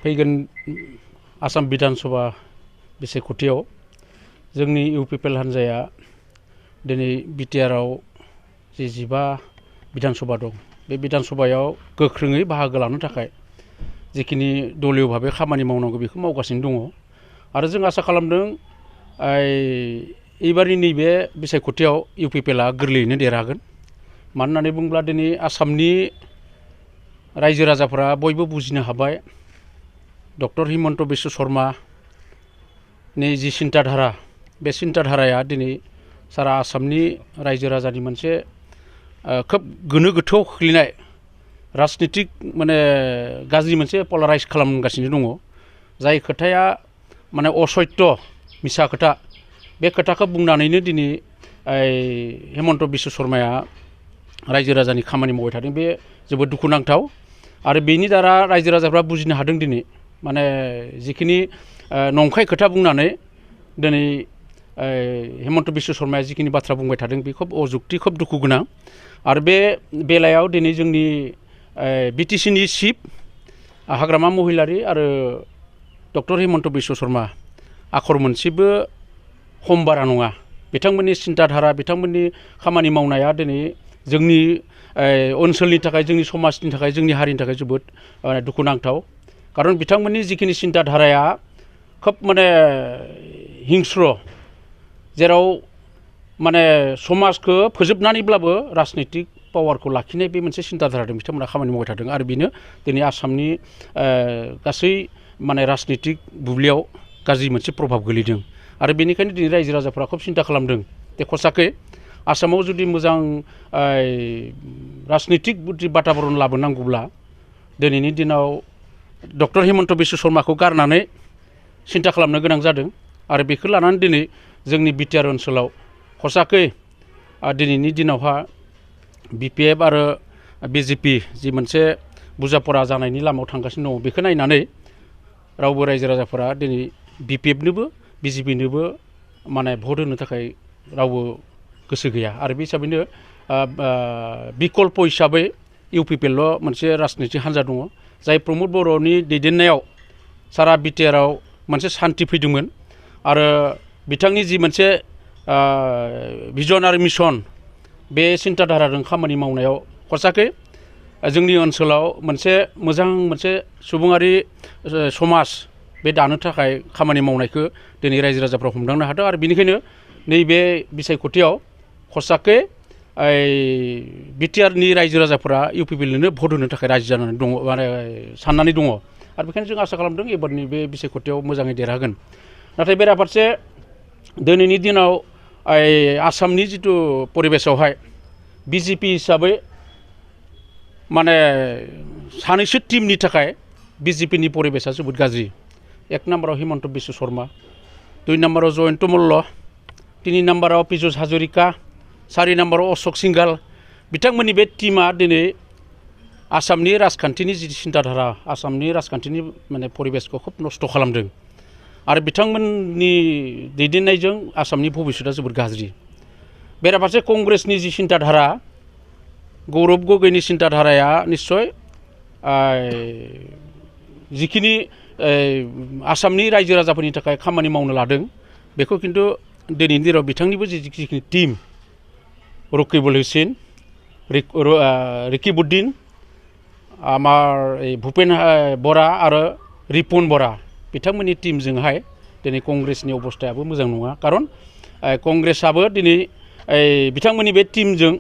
फैगोन आसाम बिधान सभा बिसायख'थियाव जोंनि इउपिपिएल हान्जाया दिनै बिटिआरआव जि 15 बिधान सभा दं बे बिधान सभायाव गोख्रोङै बाहागो लानो थाखाय जिखिनि दलीय भाबै खामानि मावनांगौ बेखौ मावगासिनो दङ आरो जों आसा खालामदों एबारनि नैबे बिसायख'थियाव इउपिपिएलआ गोरलैयैनो देरहागोन मानो होननानै बुङोब्ला दिनै आसामनि रायजो राजाफोरा बयबो बुजिनो हाबाय डक्टर हिमन्त बिश्व शर्मानि जि सिन्ताधारा बे सिन्ताधाराया दिनै सारा आसामनि रायजो राजानि मोनसे खोब गोनो गोथोआव खोख्लैनाय राजनितिक माने गाज्रि मोनसे पलाराइज खालामगासिनो दङ जाय खोथाया माने असत्य मिसा खोथा बे खोथाखौ बुंनानैनो दिनै हिमन्त बिश्व शर्माया रायजो राजानि खामानि मावबाय थादों बे जोबोद दुखुनांथाव आरो बेनि दारा रायजो राजाफ्रा बुजिनो हादों दिनै माने जिखिनि नंखाय खोथा बुंनानै दिनै हिमन्त बिश्व शर्माया जिखिनि बाथ्रा बुंबाय थादों बे खोब अजुक्ति खोब दुखु गोनां आरो बे बेलायाव दिनै जोंनि बिटिसिनि चिफ हाग्रामा महिलारि आरो डक्टर हिमन्त बिश्व शर्मा आखर मोनसेबो खम बारा नङा बिथांमोननि सिन्ताधारा बिथांमोननि खामानि मावनाया दिनै जोंनि ओनसोलनि थाखाय जोंनि समाजनि थाखाय जोंनि हारिनि थाखाय जोबोद दुखुनांथाव खारन बिथांमोननि जिखिनि सिन्ताधाराया खोब माने हिंस्र जेराव माने समाजखौ फोजोबनानैब्लाबो राजनितिक पावारखौ लाखिनाय बे मोनसे सिन्ताधाराजों बिथांमोना खामानि मावबाय थादों आरो बेनो दिनै आसामनि गासै माने राजनितिक बुब्लियाव गाज्रि मोनसे प्रभाब गोलैदों आरो बेनिखायनो दिनै रायजो राजाफ्रा खोब सिन्ता खालामदों जे खसाकै आसामाव जुदि मोजां राजनितिक बाताबरन लाबोनांगौब्ला दिनैनि दिनाव डक्टर हिमन्त बिश्व शर्माखौ गारनानै सिन्ता खालामनो गोनां जादों आरो बेखौ लानानै दिनै जोंनि बिटिआर ओनसोलाव खसाकै दिनैनि दिनावहा बिपिएफ आरो बिजेपि जि मोनसे बुजापरा जानायनि लामायाव थांगासिनो दङ बेखौ नायनानै रावबो रायजो राजाफोरा दिनै बिपिएफनोबो बिजेपिनोबो माने भट होनो थाखाय रावबो गोसो गैया आरो बे हिसाबैनो बिकल्प हिसाबै इउपिपिएलल' मोनसे राजनितिक हान्जा दङ जाय प्रमद बर'नि दैदेननायाव सारा बिटिआरआव मोनसे सान्थि फैदोंमोन आरो बिथांनि जि मोनसे भिजन आरो मिशन बे सिन्ताधाराजों खामानि मावनायाव खसाकै जोंनि ओनसोलाव मोनसे मोजां मोनसे सुबुङारि समाज बे दानो थाखाय खामानि मावनायखौ दिनै रायजो राजाफ्रा हमदांनो हादों आरो बेनिखायनो नैबे बिसायख'थियाव खसाकै बिटिआरनि रायजो राजाफोरा इउपिपिएलनो भट होनो थाखाय राजि जानानै दङ माने साननानै दङ आरो बेखायनो जों आसा खालामदों एबारनि बे बिसायख'थियाव मोजाङै देरहागोन नाथाय बेराफारसे दिनैनि दिनाव आसामनि जिथु परिबेसावहाय बिजेपि हिसाबै माने सानैसो टीमनि थाखाय बिजेपिनि परिबेसा जोबोद गाज्रि एक नाम्बाराव हिमन्त बिश्व शर्मा 2 नाम्बाराव जयन्त मल्ल 3 नाम्बाराव पीयूष हाजरिका 4 नाम्बाराव अशोक सिंघाल बिथांमोननि बे टीमा दिनै आसामनि राजखान्थिनि जि सिन्ताधारा आसामनि राजखान्थिनि माने परिबेसखौ खोब नस्थ' खालामदों आरो बिथांमोननि दैदेननायजों आसामनि भबिष्यतआ जोबोद गाज्रि बेराफारसे कंग्रेसनि जि सिन्ताधारा गौरब गगैनि सिन्ताधाराया निश्चय जिखिनि आसामनि रायजो राजाफोरनि थाखाय खामानि मावनो लादों बेखौ खिन्थु दिनैनि दिनाव बिथांनिबो जिखिनि टीम रकिबुल हुसैन रिकिबुद्दिन आमार भुपेन बरा आरो रिपुन बरा बिथांमोननि टीमजोंहाय दिनै कंग्रेसनि अबस्थायाबो मोजां नङा खारन कंग्रेसआबो दिनै बिथांमोननि बे टीमजों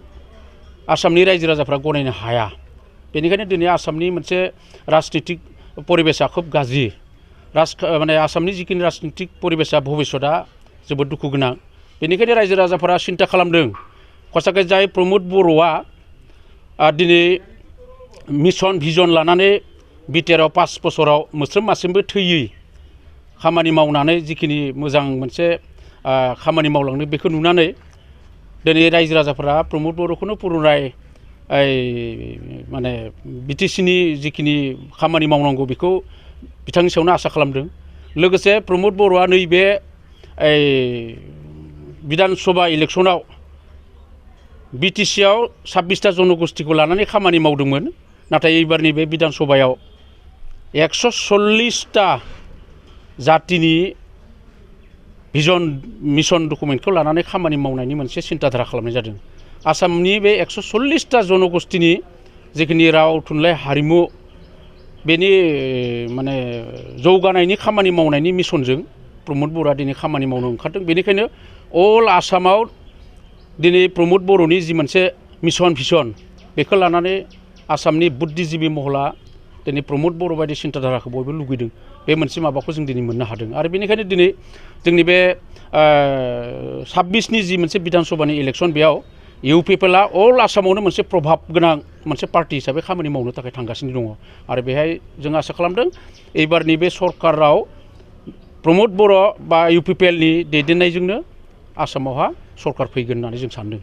आसामनि रायजो राजाफ्रा गनायनो हाया बेनिखायनो दिनै आसामनि मोनसे राजनितिक परिबेसा खोब गाज्रि माने आसामनि जिखिनि राजनितिक परिबेसा भबिष्यतआ जोबोद दुखु गोनां बेनिखायनो रायजो राजाफोरा सिन्ता खालामदों खसाकै जाय प्रमद बर'आ दिनै मिशन भिजन लानानै बिटिआरआव 5 बोसोराव मोस्रोम मास्रोमबो थैयै खामानि मावनानै जिखिनि मोजां मोनसे खामानि मावलांनो बेखौ नुनानै दिनै रायजो राजाफोरा प्रमद बर'खौनो पुरुनाय माने बिटिसिनि जिखिनि खामानि मावनांगौ बेखौ बिथांनि सायावनो आसा खालामदों लोगोसे प्रमद बर'आ नैबे बिधान सभा इलेक्शनाव बिटिसिआव 26टा जनगोष्ठीखौ लानानै खामानि मावदोंमोन नाथाय एबारनि बे बिधान सभायाव 140टा जातिनि भिजन मिशन डकुमेन्टखौ लानानै खामानि मावनायनि मोनसे सिन्ताधारा खालामनाय जादों। आसामनि बे 140टा जनगोष्ठीनि जिखिनि राव थुनलाइ हारिमु बेनि माने जौगानायनि खामानि मावनायनि मिशनजों प्रमद बर'आ दिनै खामानि मावनो ओंखारदों। बेनिखायनो अल आसामाव दिनै प्रमद बर'नि जि मोनसे मिशन भिजन बेखौ लानानै आसामनि बुद्धिजीबि महला दिनै प्रमद बर' बायदि सिन्ताधाराखौ बयबो लुगैदों। बे मोनसे माबाखौ जों दिनै मोननो हादों आरो बेनिखायनो दिनै जोंनि बे 26नि जि मोनसे बिधान सभानि इलेक्सन बेयाव इउपिपिएलआ अल आसामावनो मोनसे प्रभाब गोनां मोनसे पार्टि हिसाबै खामानि मावनो थाखाय थांगासिनो दङ आरो बेहाय जों आसा खालामदों एबारनि बे सरकाराव प्रमद बर' बा इउपिपिएलनि दैदेननायजोंनो आसामावहा सरकार फैगोन होननानै जों सानदों।